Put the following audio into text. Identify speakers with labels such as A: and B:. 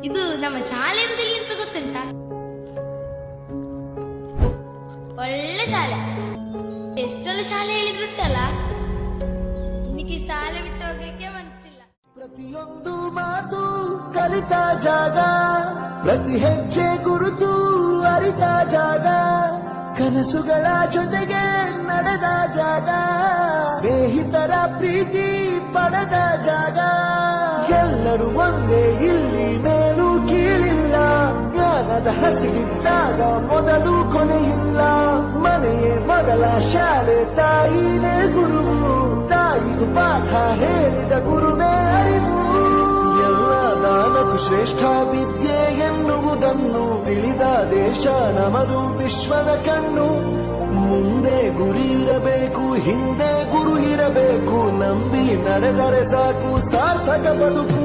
A: ಇದು ನಮ್ಮ ಶಾಲೆಯಲ್ಲಿ ಅಂತ ಗೊತ್ತುಂಟ. ಒಳ್ಳೆ ಶಾಲೆ, ಎಷ್ಟೊಳ್ಳೆ ಶಾಲೆ ಹೇಳಿದ್ರುಂಟಲ್ಲ, ನಿನಗೆ ಶಾಲೆ ಬಿಟ್ಟು ಹೋಗಕ್ಕೆ ಮನಸ್ಸಿಲ್ಲ.
B: ಪ್ರತಿಯೊಂದು ಮಾತು ಕಲಿತ ಜಾಗ, ಪ್ರತಿ ಹೆಜ್ಜೆ ಗುರುತು ಅರಿತ ಜಾಗ, ಕನಸುಗಳ ಜೊತೆಗೆ ನಡೆದ ಜಾಗ, ಸ್ನೇಹಿತರ ಪ್ರೀತಿ ಪಡೆದ ಜಾಗ. ಎಲ್ಲರೂ ಒಂದೇ, ಇಲ್ಲಿ ಮೇಲೂ ಕೀಳಿಲ್ಲ, ಜ್ಞಾನದ ಹಸಿವಿದ್ದಾಗ ಮೊದಲು ಕೊನೆಯಿಲ್ಲ. ಮನೆಯೇ ಮೊದಲ ಶಾಲೆ, ತಾಯಿನೇ ಗುರುವು, ತಾಯಿಗೂ ಪಾಠ ಹೇಳಿದ ಗುರುವೇ ಅರಿವು. ಎಲ್ಲ ದಾನಕ್ಕೂ ಶ್ರೇಷ್ಠ ವಿದ್ಯೆ ಎನ್ನುವುದನ್ನು ತಿಳಿದ ದೇಶ ನಮದು, ವಿಶ್ವದ ಕಣ್ಣು. ಮುಂದೆ ಗುರಿ ಇರಬೇಕು, ಹಿಂದೆ ಗುರು ಇರಬೇಕು, ನಂಬಿ ನಡೆದರೆ ಸಾಕು ಸಾರ್ಥಕ ಬದುಕು.